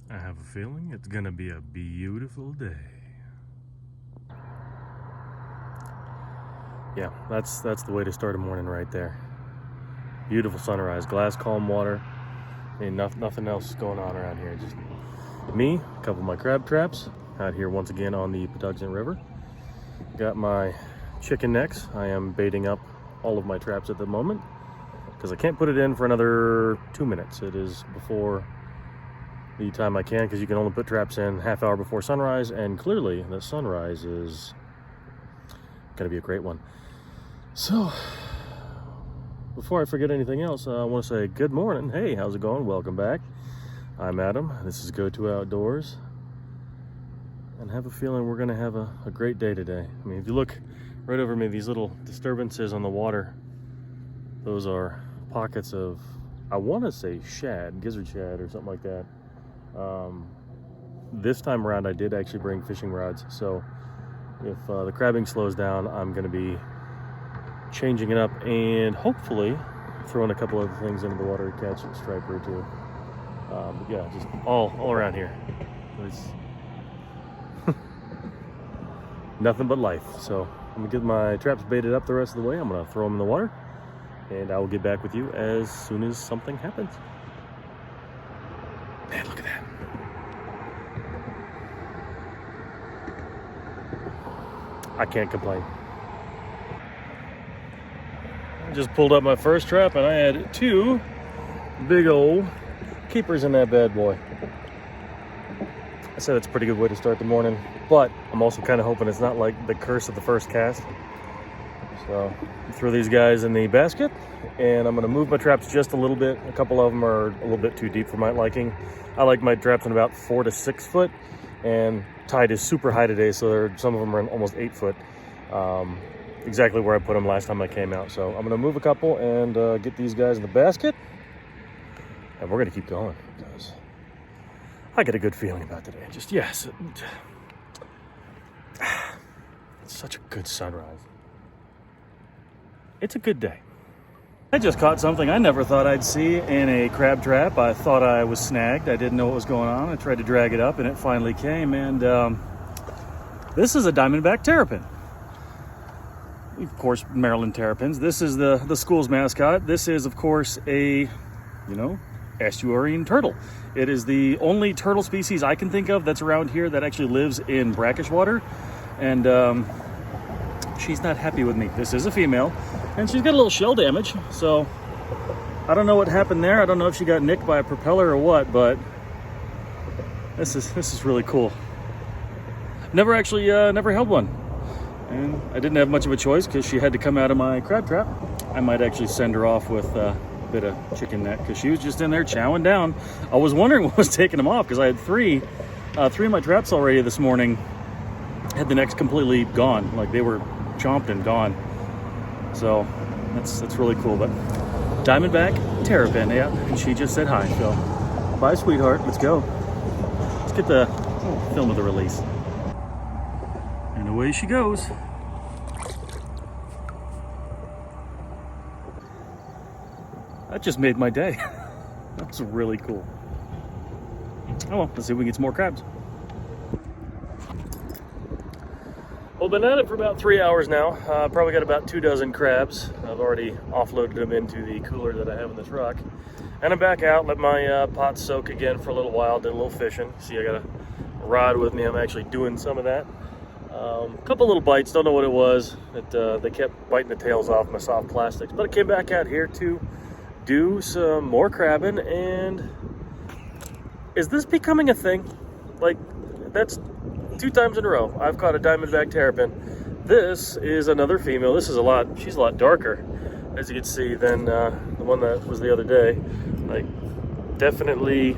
I have a feeling it's gonna be a beautiful day. Yeah, that's the way to start a morning right there. Beautiful sunrise, glass calm water, and nothing else going on around here. Just me, a couple of my crab traps out here once again on the Patuxent River. Got my chicken necks. I am baiting up all of my traps at the moment because I can't put it in for another 2 minutes. It is before the time I can, because you can only put traps in half hour before sunrise, and clearly the sunrise is gonna be a great one. So before I forget anything else, I want to say good morning. Hey, how's it going? Welcome back. I'm Adam. This is Go To Outdoors, and I have a feeling we're gonna have a great day today. I mean, if you look right over me, these little disturbances on the water, those are pockets of, I want to say shad, gizzard shad or something like that. This time around I did actually bring fishing rods, so if the crabbing slows down, I'm going to be changing it up and hopefully throwing a couple other things into the water to catch a striper or two. But yeah, just all around here. It's nothing but life. So I'm gonna get my traps baited up the rest of the way. I'm gonna throw them in the water, and I will get back with you as soon as something happens. Man, look at that. I can't complain. I just pulled up my first trap and I had two big old keepers in that bad boy. I said it's a pretty good way to start the morning, but I'm also kind of hoping it's not like the curse of the first cast. So throw these guys in the basket, and I'm going to move my traps just a little bit. A couple of them are a little bit too deep for my liking. I like my traps in about 4 to 6 foot, and tide is super high today, so some of them are in almost 8 foot. Exactly where I put them last time I came out. So I'm going to move a couple and get these guys in the basket, and we're going to keep going because I get a good feeling about today. Just, yes, it's such a good sunrise. It's a good day. I just caught something I never thought I'd see in a crab trap. I thought I was snagged. I didn't know what was going on. I tried to drag it up and it finally came. And this is a diamondback terrapin. Of course, Maryland terrapins. This is the school's mascot. This is, of course, a, estuarine turtle. It is the only turtle species I can think of that's around here that actually lives in brackish water. And she's not happy with me. This is a female, and she's got a little shell damage, so I don't know what happened there. I don't know if she got nicked by a propeller or what, but this is really cool. Never held one, and I didn't have much of a choice because she had to come out of my crab trap. I might actually send her off with a bit of chicken neck because she was just in there chowing down. I was wondering what was taking them off because I had three of my traps already this morning. Had the necks completely gone, like they were chomped and gone. So that's really cool. But diamondback terrapin, yeah, and she just said hi. So bye, sweetheart. Let's go. Let's get the film of the release. And away she goes. That just made my day. That's really cool. Oh well, let's see if we can get some more crabs. Well, been at it for about 3 hours now. Probably got about 2 dozen crabs. I've already offloaded them into the cooler that I have in the truck. And I'm back out, let my pots soak again for a little while, did a little fishing. See, I got a rod with me. I'm actually doing some of that. A couple little bites, don't know what it was. They kept biting the tails off my soft plastics. But I came back out here to do some more crabbing, and is this becoming a thing? Like, that's 2 times in a row I've caught a diamondback terrapin. This is another female. She's a lot darker, as you can see, than the one that was the other day. Like, definitely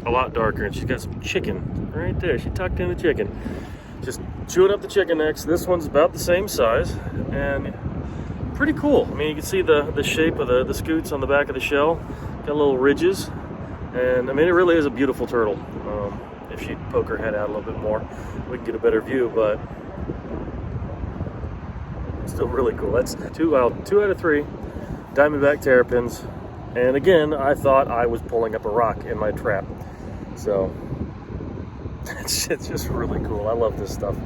a lot darker, and she's got some chicken right there. She tucked in the chicken, just chewing up the chicken necks. This one's about the same size and pretty cool. I mean, you can see the shape of the scoots on the back of the shell. Got little ridges, and I mean, it really is a beautiful turtle. If she'd poke her head out a little bit more, we can get a better view, but it's still really cool. That's 2 out of 3 diamondback terrapins. And again, I thought I was pulling up a rock in my trap. So It's just really cool. I love this stuff.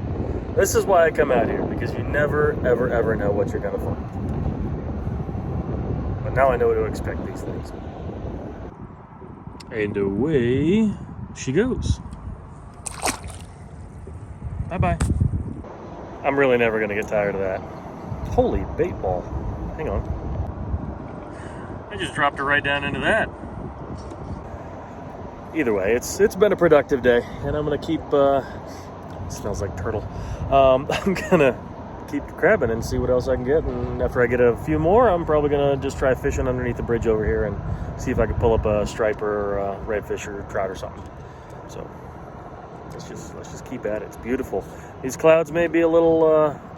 This is why I come out here, because you never, ever, ever know what you're gonna find. But now I know to expect these things. And away she goes. Bye-bye. I'm really never gonna get tired of that. Holy bait ball. Hang on. I just dropped her right down into that. Either way, it's been a productive day, and I'm gonna keep, it smells like turtle. I'm gonna keep crabbing and see what else I can get, and after I get a few more, I'm probably gonna just try fishing underneath the bridge over here and see if I can pull up a striper or a redfish or trout or something. So let's just keep at it. It's beautiful. These clouds may be a little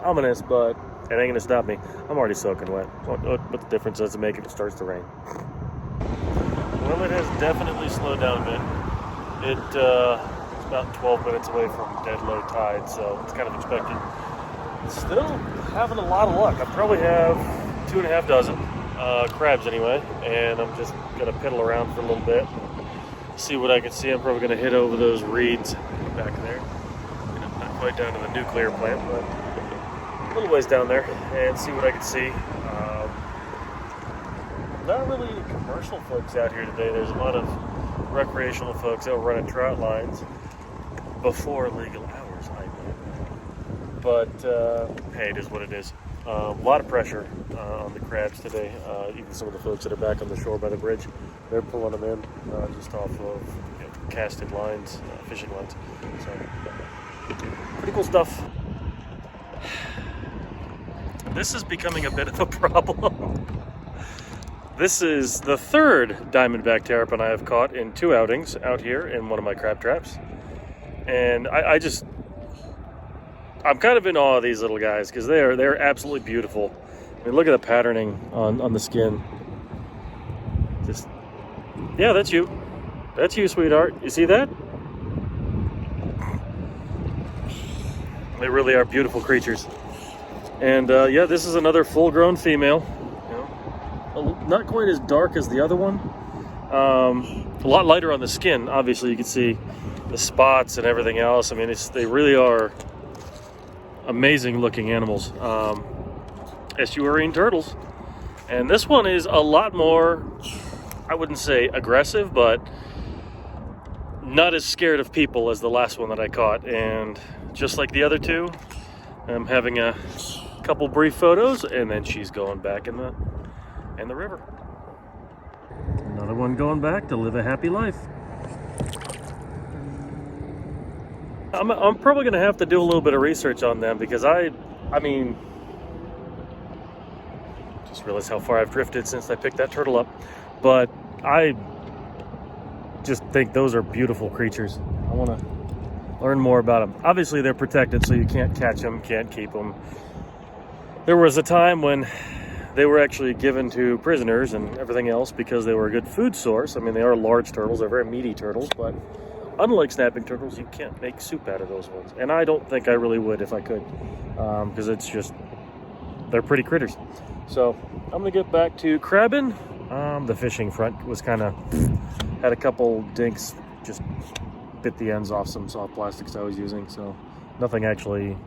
ominous, but it ain't gonna stop me. I'm already soaking wet. What difference does it make if it starts to rain? Well, it has definitely slowed down a bit. It's about 12 minutes away from dead low tide, so it's kind of expected. Still having a lot of luck. I probably have 2.5 dozen crabs anyway, and I'm just gonna piddle around for a little bit, see what I can see. I'm probably gonna hit over those reeds back there. Not quite down to the nuclear plant, but a little ways down there, and see what I can see. Not really any commercial folks out here today. There's a lot of recreational folks out running trout lines before legal hours, I know. But hey, it is what it is. A lot of pressure on the crabs today. Even some of the folks that are back on the shore by the bridge, they're pulling them in just off of casted lines, fishing lines. So pretty cool stuff. This is becoming a bit of a problem. This is the third diamondback terrapin I have caught in 2 outings out here in one of my crab traps. And I'm kind of in awe of these little guys because they're absolutely beautiful. I mean, look at the patterning on the skin. Just, yeah, that's you. That's you, sweetheart. You see that? They really are beautiful creatures. And yeah, this is another full-grown female. Not quite as dark as the other one. A lot lighter on the skin. Obviously, you can see the spots and everything else. I mean, they really are amazing-looking animals. Estuarine turtles. And this one is a lot more, I wouldn't say aggressive, but not as scared of people as the last one that I caught. And just like the other two, I'm having a couple brief photos, and then she's going back in the river. Another one going back to live a happy life. I'm probably going to have to do a little bit of research on them because I mean, just realized how far I've drifted since I picked that turtle up. But I just think those are beautiful creatures. I want to learn more about them. Obviously, they're protected, so you can't catch them, can't keep them. There was a time when they were actually given to prisoners and everything else because they were a good food source. I mean, they are large turtles. They're very meaty turtles, but unlike snapping turtles, you can't make soup out of those ones. And I don't think I really would if I could, because it's just, they're pretty critters. So I'm going to get back to crabbing. The fishing front was kind of, had a couple dinks, just bit the ends off some soft plastics I was using. So nothing actually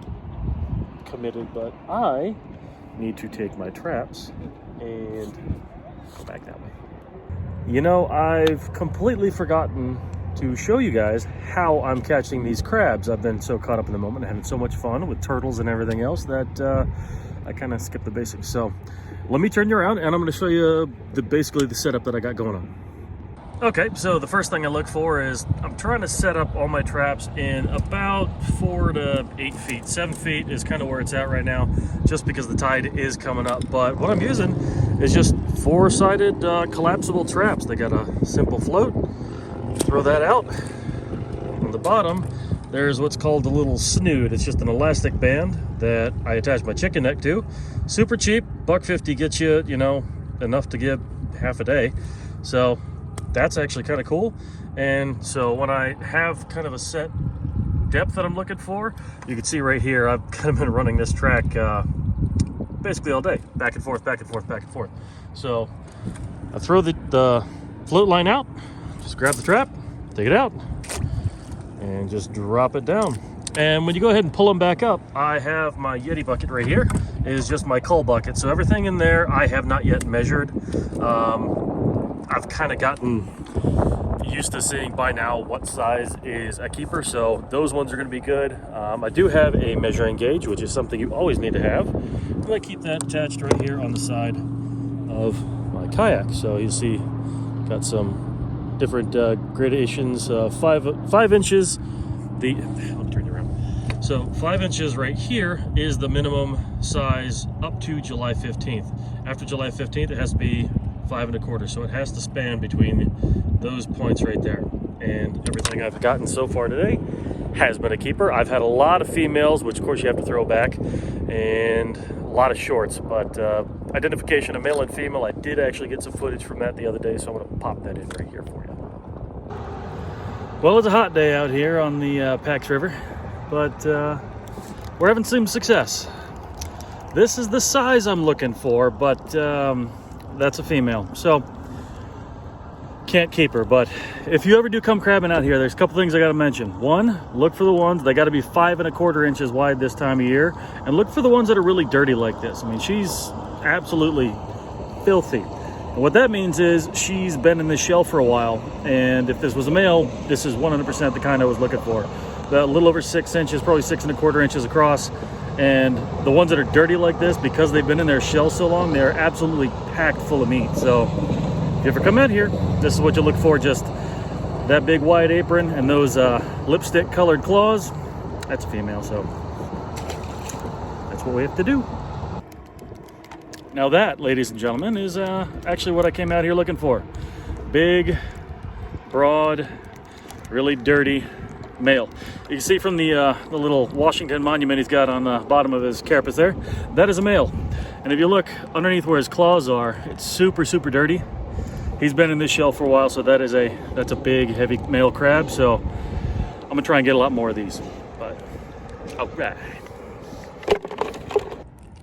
committed, but I need to take my traps and go back that way. You know, I've completely forgotten to show you guys how I'm catching these crabs. I've been so caught up in the moment, having so much fun with turtles and everything else that I kind of skipped the basics. So let me turn you around and I'm going to show you basically the setup that I got going on. Okay, so the first thing I look for is I'm trying to set up all my traps in about 4 to 8 feet. 7 feet is kind of where it's at right now, just because the tide is coming up. But what I'm using is just 4-sided collapsible traps. They got a simple float. Throw that out. On the bottom, there's what's called a little snood. It's just an elastic band that I attach my chicken neck to. Super cheap, $1.50 gets you, you know, enough to give half a day. So that's actually kind of cool. And so when I have kind of a set depth that I'm looking for, you can see right here, I've kind of been running this track basically all day, back and forth, back and forth, back and forth. So I throw the float line out, just grab the trap, take it out, and just drop it down. And when you go ahead and pull them back up, I have my Yeti bucket right here. It is just my cull bucket. So everything in there I have not yet measured. I've kind of gotten used to seeing by now what size is a keeper, so those ones are going to be good. I do have a measuring gauge, which is something you always need to have. And I keep that attached right here on the side of my kayak. So you see, got some different gradations. 5 inches. Let me turn you around. So 5 inches right here is the minimum size up to July 15th. After July 15th, it has to be 5 1/4. So it has to span between those points right there. And everything I've gotten so far today has been a keeper. I've had a lot of females, which of course you have to throw back, and a lot of shorts, but identification of male and female, I did actually get some footage from that the other day, so I'm going to pop that in right here for you. Well, it's a hot day out here on the Patuxent River, but we're having some success. This is the size I'm looking for, but that's a female, so can't keep her. But if you ever do come crabbing out here, there's a couple things I got to mention. One, look for the ones, they got to be 5 1/4 inches wide this time of year, and look for the ones that are really dirty like this. I mean, she's absolutely filthy. And what that means is she's been in this shell for a while, and if this was a male, this is 100% the kind I was looking for. A little over 6 inches, probably 6 1/4 inches across. And the ones that are dirty like this, because they've been in their shell so long, they're absolutely packed full of meat. So if you ever come out here, this is what you look for. Just that big wide apron and those lipstick colored claws. That's a female, so that's what we have to do. Now that, ladies and gentlemen, is actually what I came out here looking for. Big, broad, really dirty male. You can see from the little Washington monument he's got on the bottom of his carapace there, that is a male. And if you look underneath where his claws are, it's super, super dirty. He's been in this shell for a while, so that's a big, heavy male crab. So I'm gonna try and get a lot more of these. But all right.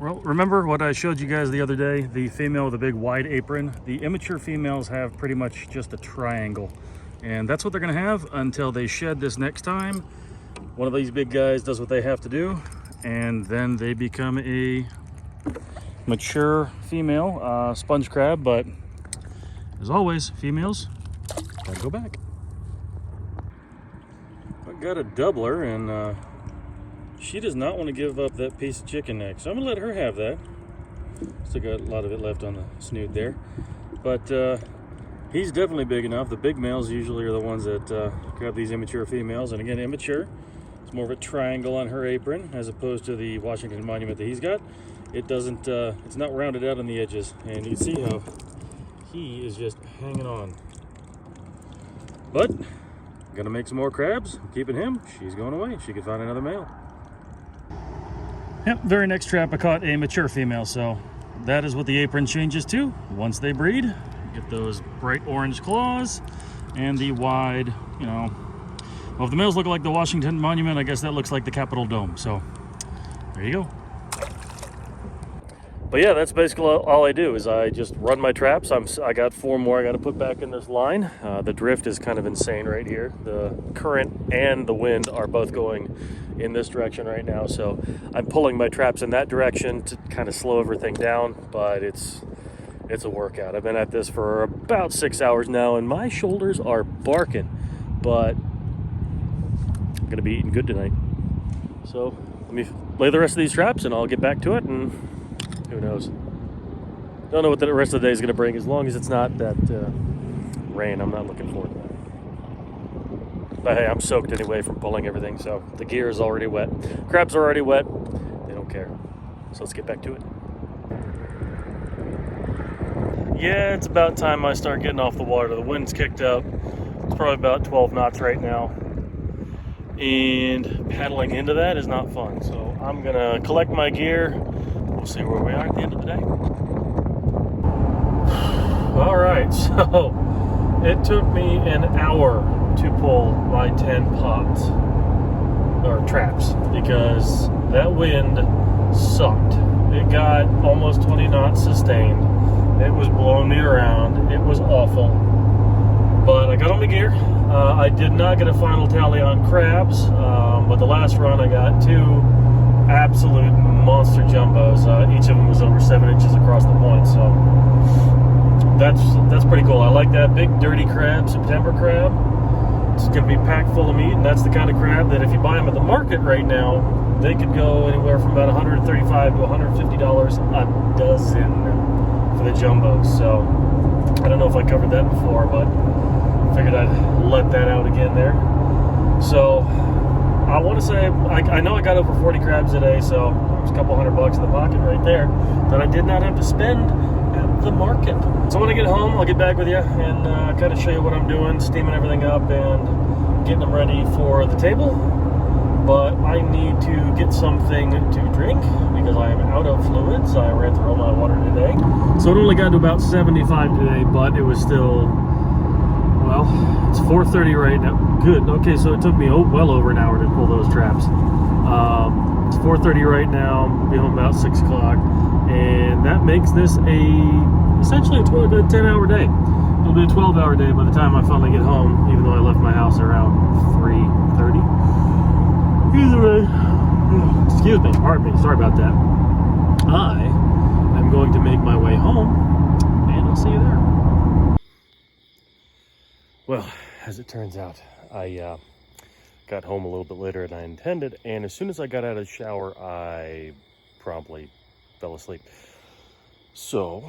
Well, remember what I showed you guys the other day, the female with a big wide apron? The immature females have pretty much just a triangle. And that's what they're gonna have until they shed this next time. One of these big guys does what they have to do, and then they become a mature female sponge crab. But as always, females gotta go back. I got a doubler, and she does not want to give up that piece of chicken neck, so I'm gonna let her have that. Still got a lot of it left on the snoot there, but he's definitely big enough. The big males usually are the ones that grab these immature females. And again, immature, it's more of a triangle on her apron as opposed to the Washington monument that he's got. It doesn't, it's not rounded out on the edges. And you can see how he is just hanging on. But, gonna make some more crabs. I'm keeping him. She's going away. She could find another male. Yep, very next trap I caught a mature female. So that is what the apron changes to once they breed. Get those bright orange claws and the wide, you know, well, if the males look like the Washington Monument, I guess that looks like the Capitol Dome. So there you go. But yeah, that's basically all I do is I just run my traps. I got 4 more I got to put back in this line. The drift is kind of insane right here. The current and the wind are both going in this direction right now. So I'm pulling my traps in that direction to kind of slow everything down, but it's a workout. I've been at this for about 6 hours now, and my shoulders are barking, but I'm gonna be eating good tonight. So let me lay the rest of these traps and I'll get back to it, and who knows. Don't know what the rest of the day is gonna bring. As long as it's not that rain, I'm not looking forward to that. But hey, I'm soaked anyway from pulling everything, so the gear is already wet. Crabs are already wet. They don't care. So let's get back to it. Yeah, it's about time I start getting off the water. The wind's kicked up. It's probably about 12 knots right now. And paddling into that is not fun. So I'm gonna collect my gear. We'll see where we are at the end of the day. All right, so it took me an hour to pull my 10 pots, or traps, because that wind sucked. It got almost 20 knots sustained. It was blowing me around. It was awful. But I got on my gear. I did not get a final tally on crabs, but the last run I got 2 absolute monster jumbos. Each of them was over 7 inches across the point, so that's pretty cool. I like that big dirty crab, September crab. It's going to be packed full of meat, and that's the kind of crab that if you buy them at the market right now, they could go anywhere from about $135 to $150 a dozen for the jumbos. So I don't know if I covered that before, but figured I'd let that out again there. So I want to say I know I got over 40 crabs today, so there's a couple $100 in the pocket right there that I did not have to spend at the market. So when I get home, I'll get back with you and kind of show you what I'm doing, steaming everything up and getting them ready for the table. But I need to get something to drink because I am out of fluids. I ran through all my water today. So it only got to about 75 today, but it was still, well, it's 4:30 right now. Good. Okay, so it took me well over an hour to pull those traps. It's 4:30 right now. I'll be home about 6 o'clock. And that makes this essentially a 10-hour day. It'll be a 12-hour day by the time I finally get home, even though I left my house around 3:30. Either way, excuse me, pardon me, sorry about that. I am going to make my way home, and I'll see you there. Well, as it turns out, I got home a little bit later than I intended, and as soon as I got out of the shower, I promptly fell asleep. So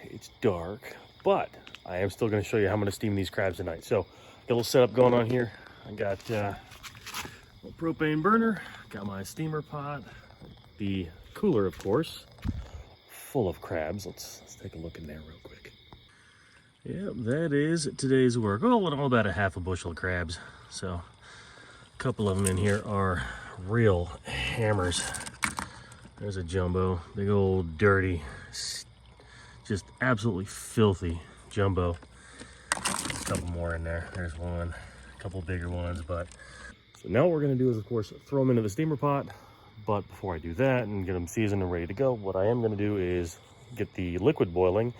it's dark, but I am still going to show you how I'm going to steam these crabs tonight. So got a little setup going on here. I got a propane burner, got my steamer pot, the cooler, of course, full of crabs. Let's take a look in there real quick. Yep, that is today's work. Oh, and all about a half a bushel of crabs. So a couple of them in here are real hammers. There's a jumbo, big old dirty, just absolutely filthy jumbo. A couple more in there. There's one, a couple bigger ones. But so now what we're going to do is, of course, throw them into the steamer pot. But before I do that and get them seasoned and ready to go, what I am going to do is get the liquid boiling.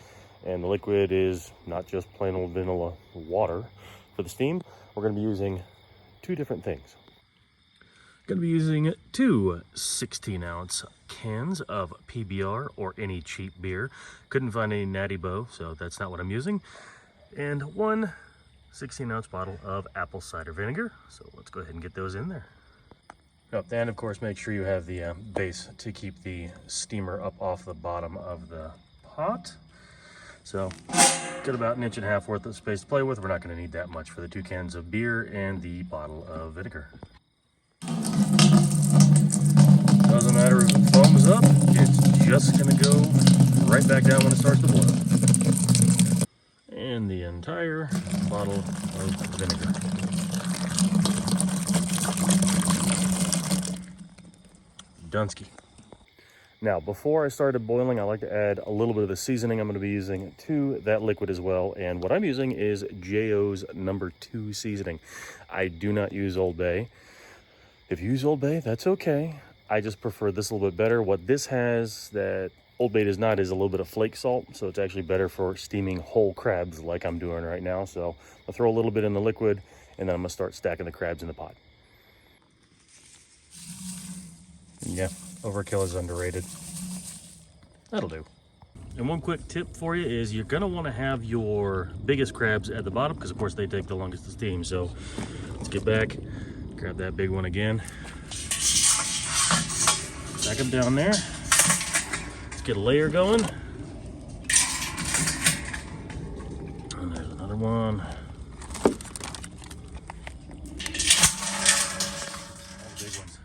And the liquid is not just plain old vanilla water for the steam. We're going to be using 2 different things. Going to be using 2 16-ounce cans of PBR or any cheap beer. Couldn't find any Natty Boh, so that's not what I'm using. And 1 16-ounce bottle of apple cider vinegar. So let's go ahead and get those in there. And of course, make sure you have the base to keep the steamer up off the bottom of the pot. So got about 1.5 inches worth of space to play with. We're not going to need that much for the 2 cans of beer and the bottle of vinegar. Doesn't matter if it foams up, it's just going to go right back down when it starts to boil. And the entire bottle of vinegar. Dunsky. Now, before I started boiling, I like to add a little bit of the seasoning I'm going to be using to that liquid as well. And what I'm using is J.O.'s No. 2 seasoning. I do not use Old Bay. If you use Old Bay, that's okay. I just prefer this a little bit better. What this has that Old Bay does not is a little bit of flake salt, so it's actually better for steaming whole crabs like I'm doing right now. So I'll throw a little bit in the liquid, and then I'm going to start stacking the crabs in the pot. Yeah, overkill is underrated. That'll do. And one quick tip for you is you're going to want to have your biggest crabs at the bottom because, of course, they take the longest to steam. So let's get back, grab that big one again. Stack them down there. Let's get a layer going. And there's another one. All the big ones.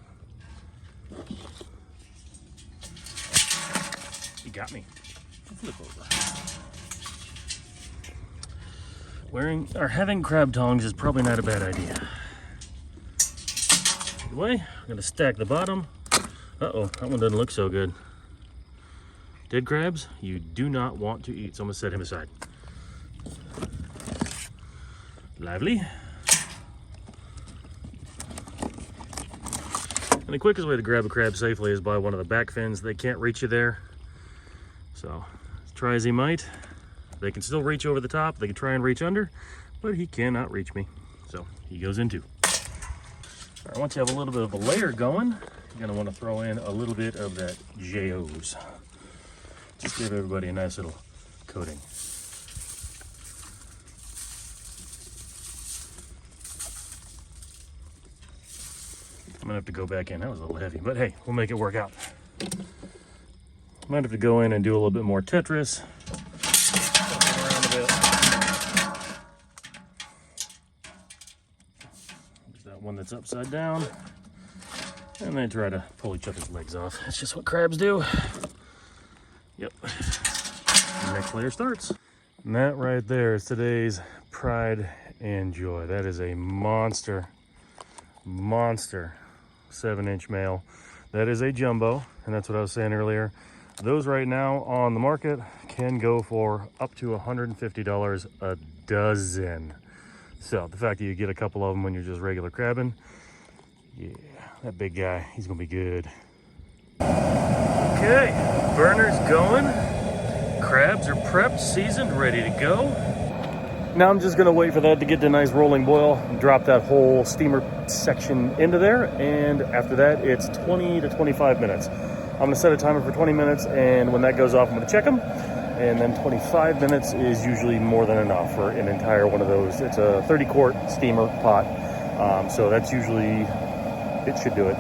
You got me. Flip over. Having crab tongs is probably not a bad idea. Anyway, I'm gonna stack the bottom. Uh-oh, that one doesn't look so good. Dead crabs, you do not want to eat, so I'm gonna set him aside. Lively. And the quickest way to grab a crab safely is by one of the back fins. They can't reach you there. So, try as he might, they can still reach over the top. They can try and reach under, but he cannot reach me. So he goes in too. All right, once you have a little bit of a layer going, you're gonna want to throw in a little bit of that JOs. Just give everybody a nice little coating. I'm gonna have to go back in. That was a little heavy, but hey, we'll make it work out. Might have to go in and do a little bit more Tetris. Around a bit. There's that one that's upside down. And then try to pull each other's legs off. That's just what crabs do. Yep. The next layer starts. And that right there is today's pride and joy. That is a monster 7-inch male. That is a jumbo, and that's what I was saying earlier. Those right now on the market can go for up to $150 a dozen. So the fact that you get a couple of them when you're just regular crabbing, yeah, that big guy, he's gonna be good. Okay, burner's going. Crabs are prepped, seasoned, ready to go. Now I'm just gonna wait for that to get to a nice rolling boil, drop that whole steamer section into there, and after that it's 20 to 25 minutes. I'm gonna set a timer for 20 minutes, and when that goes off I'm gonna check them, and then 25 minutes is usually more than enough for an entire one of those. It's a 30-quart steamer pot, so that's usually, it should do it.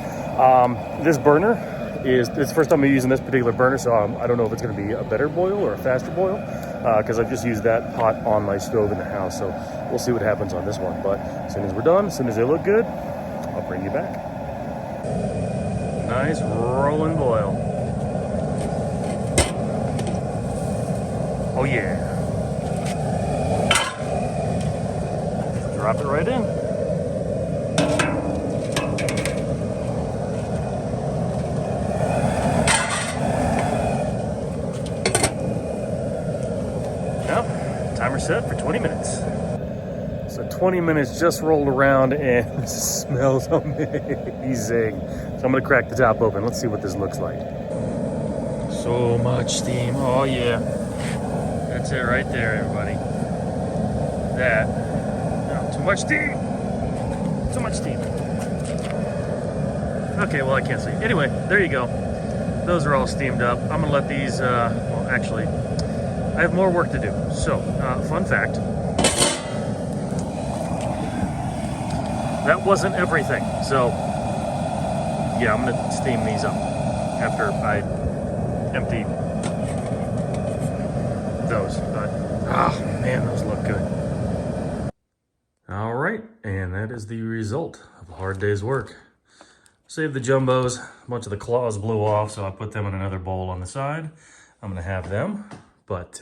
This burner it's the first time I'm using this particular burner, so I don't know if it's gonna be a better boil or a faster boil, because I've just used that pot on my stove in the house, so we'll see what happens on this one. But as soon as we're done, as soon as they look good, I'll bring you back. Nice rolling boil. Oh yeah. Drop it right in. Timer set for 20 minutes. So 20 minutes just rolled around and it smells amazing. So I'm gonna crack the top open. Let's see what this looks like. So much steam. Oh yeah. That's it right there, everybody. That. No, too much steam. Too much steam. Okay, well I can't see. Anyway, there you go. Those are all steamed up. I'm gonna let these, well actually, I have more work to do. So, fun fact. That wasn't everything. So, yeah, I'm gonna steam these up after I empty those. But, oh man, those look good. All right, and that is the result of a hard day's work. Saved the jumbos. A bunch of the claws blew off, so I put them in another bowl on the side. I'm gonna have them. But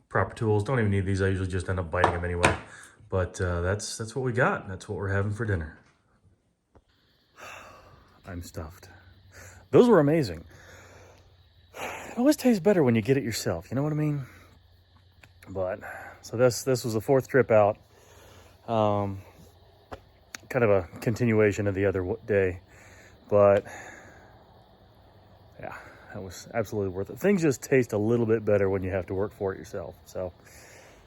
proper tools, don't even need these. I usually just end up biting them anyway. But that's what we got. That's what we're having for dinner. I'm stuffed. Those were amazing. It always tastes better when you get it yourself. You know what I mean? But so this was the fourth trip out. Kind of a continuation of the other day, but yeah. That was absolutely worth it. Things just taste a little bit better when you have to work for it yourself. So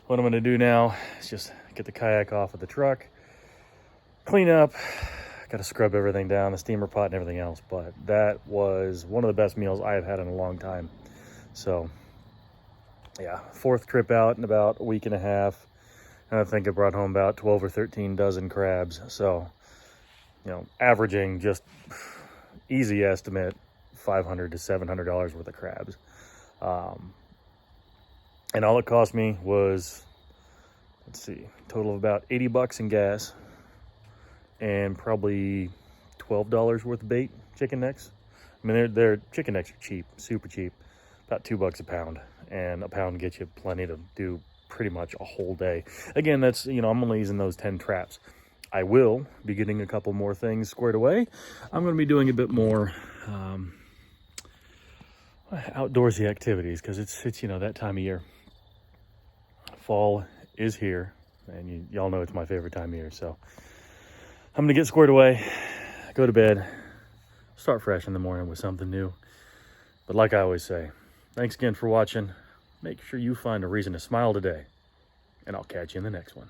what I'm gonna do now is just get the kayak off of the truck, clean up, gotta scrub everything down, the steamer pot and everything else. But that was one of the best meals I have had in a long time. So yeah, fourth trip out in about a week and a half. And I think I brought home about 12 or 13 dozen crabs. So, you know, averaging just easy estimate, $500 to $700 worth of crabs. And all it cost me was, let's see, total of about 80 bucks in gas and probably $12 worth of bait, chicken necks. I mean, their chicken necks are cheap, super cheap, about $2 a pound, and a pound gets you plenty to do pretty much a whole day. Again, that's, you know, I'm only using those 10 traps. I will be getting a couple more things squared away. I'm going to be doing a bit more outdoorsy activities, because it's you know, that time of year. Fall is here, and y'all know it's my favorite time of year. So I'm gonna get squared away, go to bed, start fresh in the morning with something new. But like I always say, thanks again for watching. Make sure you find a reason to smile today, and I'll catch you in the next one.